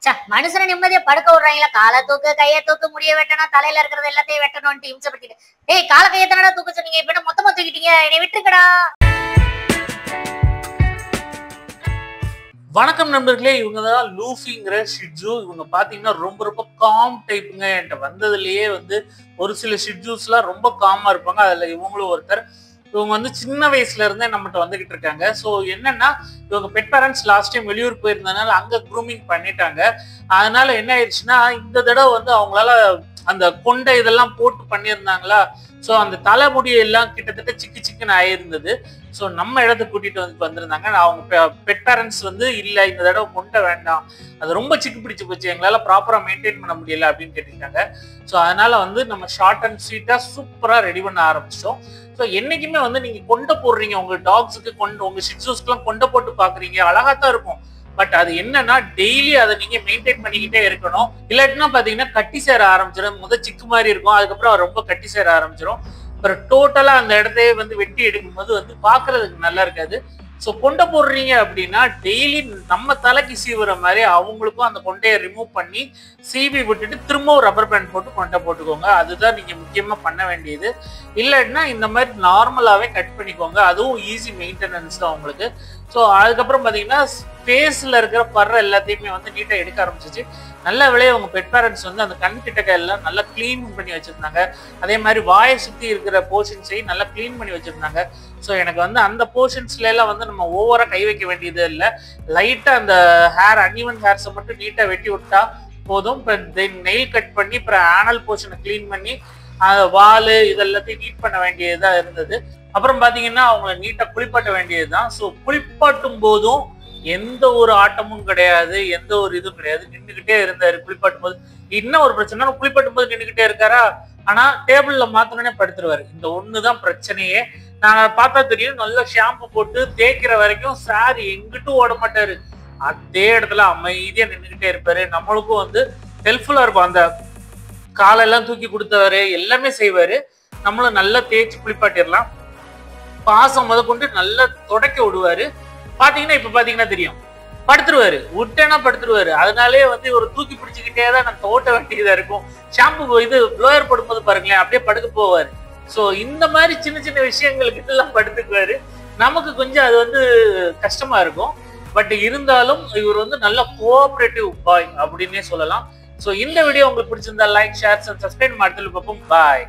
மனுஷனை நிம்மதியா படுக்க விடுறாங்களா? காலை தூக்கு, கையை தூக்கு, முடிய வெட்டணும், தலையில இருக்கிறது எல்லாத்தையும் வெட்டணும்னு இம்சப்படுத்திட்டு, ஏய் காலை கையை தானடா தூக்க சொன்னீங்க, இப்ப மொத்தமா தூக்கிட்டீங்க, என்னை விட்டுருக்கடா. வணக்கம் நண்பர்களே, இவங்க தான் லூஃபிங்கிற ஷிட்ஜூ. இவங்க பாத்தீங்கன்னா ரொம்ப ரொம்ப காம் டைப்புங்க. என்கிட்ட வந்ததுலயே ஒரு சில ஷிட்ஜூஸ்லாம் ரொம்ப காமா இருப்பாங்க. அதுல இவங்களும் ஒருத்தர். இவங்க சின்ன வயசுல இருந்தே நம்மகிட்ட வந்துகிட்டு இருக்காங்க. ஸோ என்னன்னா, இவங்க பெட் பேரண்ட்ஸ் லாஸ்ட் டைம் வெளியூர் போயிருந்ததுனால அங்க க்ரூமிங் பண்ணிட்டாங்க. அதனால என்ன ஆயிடுச்சுன்னா, இந்த தடவை அவங்களால அந்த கொண்டை இதெல்லாம் போட்டு பண்ணியிருந்தாங்களா, ஸோ அந்த தலைமுடி எல்லாம் கிட்டத்தட்ட சிக்கு சிக்குன்னு ஆயிருந்தது. ஸோ நம்ம இடத்துக்கு கூட்டிட்டு வந்திருந்தாங்க. அவங்க பெட் பேரண்ட்ஸ் இல்லை, இந்த தடவை கொண்டை வேண்டாம், அது ரொம்ப சிக்கு பிடிச்சு போச்சு, எங்களால ப்ராப்பரா மெயின்டைன் பண்ண முடியல அப்படின்னு கேட்டுக்கிட்டாங்க. ஸோ அதனால நம்ம ஷார்ட் அண்ட் ஸ்வீட்டா சூப்பரா ரெடி பண்ண ஆரம்பிச்சிட்டோம். ஸோ என்னைக்குமே நீங்க கொண்டை போடுறீங்க உங்க டாக்ஸுக்கு, உங்க ஷிட்ஜூஸ்க்குலாம் கொண்டை போட்டு பாக்குறீங்க, அழகா தான் இருக்கும். பட் அது என்னன்னா, டெய்லி அதை நீங்க மெயின்டைன் பண்ணிக்கிட்டே இருக்கணும். இல்லாட்டினா பாத்தீங்கன்னா கட்டி சேர ஆரம்பிச்சிடும். சிக்கு மாதிரி இருக்கும், அதுக்கப்புறம் ரொம்ப கட்டி சேர ஆரம்பிச்சிடும். அப்புறம் டோட்டலா அந்த இடத்தையே வெட்டி எடுக்கும்போது பாக்குறதுக்கு நல்லா இருக்காது. ஸோ கொண்டை போடுறீங்க அப்படின்னா டெய்லி நம்ம தலைக்கு சீவுற மாதிரி அவங்களுக்கும் அந்த கொண்டையை ரிமூவ் பண்ணி சீவி விட்டுட்டு திரும்பவும் ரப்பர் பேண்ட் போட்டு கொண்டை போட்டுக்கோங்க. அதுதான் நீங்க முக்கியமா பண்ண வேண்டியது. இல்லைன்னா இந்த மாதிரி நார்மலாவே கட் பண்ணிக்கோங்க. அதுவும் ஈஸி மெயின்டெனன்ஸ் தான் உங்களுக்கு. ஸோ அதுக்கப்புறம் பாத்தீங்கன்னா ஃபேஸ்ல இருக்கிற பர்ற எல்லாத்தையுமே நீட்டா எடுக்க ஆரம்பிச்சிச்சு. நல்ல வேளையை உங்க பெட் பேரண்ட்ஸ் அந்த கண் கிட்டக்க எல்லாம் நல்லா கிளீன் பண்ணி வச்சிருந்தாங்க. அதே மாதிரி வாயை சுத்தி இருக்கிற போர்ஷன்ஸையும் நல்லா கிளீன் பண்ணி வச்சிருந்தாங்க. ஸோ எனக்கு அந்த போர்ஷன்ஸ்ல எல்லாம் நம்ம ஓவரா கை வைக்க வேண்டியது இல்லை. லைட்டா அந்த ஹேர் அன்இவன் ஹேர்ஸை மட்டும் நீட்டா வெட்டி விட்டா போதும். நெயில் கட் பண்ணி அப்புறம் ஆனல் போர்ஷனை கிளீன் பண்ணி வால் இதெல்லாத்தையும் நீட் பண்ண வேண்டியதா இருந்தது. அப்புறம் பாத்தீங்கன்னா அவங்கள நீட்டா குளிப்பாட்ட வேண்டியதுதான். ஸோ குளிப்பாட்டும் போதும் எந்த ஒரு ஆட்டமும் கிடையாது, எந்த ஒரு இதுவும் கிடையாது. நின்றுகிட்டே இருந்தாரு குளிப்பாட்டும் போது. இன்னும் ஒரு பிரச்சனை, குளிப்பாட்டும் போது நின்றுகிட்டே இருக்காரா, ஆனா டேபிள்ல மாத்தணும்னே படுத்துருவாரு. இந்த ஒண்ணுதான் பிரச்சனையே. நான் பார்த்தா தெரியும், நல்லா ஷாம்பு போட்டு தேய்க்கிற வரைக்கும் சார் எங்கிட்டும் ஓட மாட்டாரு. அதே இடத்துல அமைதியா நின்றுகிட்டே இருப்பாரு. நம்மளுக்கும் ஹெல்ப்ஃபுல்லா இருக்கும். அந்த காலெல்லாம் தூக்கி கொடுத்தவரு எல்லாமே செய்வாரு. நம்மளும் நல்லா தேய்ச்சி குளிப்பாட்டிடலாம். பாசம் கொண்டு நல்லா தொடக்க விடுவாரு. பாத்தீங்கன்னா இப்ப பாத்தீங்கன்னா தெரியும், படுத்துருவாரு, விட்டேன்னா படுத்துருவாரு. அதனாலே ஒரு தூக்கி பிடிச்சுக்கிட்டே தான் நான் தோட்ட வேண்டியதா இருக்கும். ஷாம்பு ப்ளோயர் போடும்போது பாருங்களேன், அப்படியே படுக்க போவாரு. ஸோ இந்த மாதிரி சின்ன சின்ன விஷயங்களுக்கு எல்லாம் படுத்துக்குவாரு. நமக்கு கொஞ்சம் அது கஷ்டமா இருக்கும். பட் இருந்தாலும் இவர் நல்ல கோஆபரேட்டிவ் பாய் அப்படின்னே சொல்லலாம். ஸோ இந்த வீடியோ உங்களுக்கு பிடிச்சிருந்தா லைக், ஷேர், சப்ஸ்கிரைப் மாட்டல் பார்ப்போம். பாய்.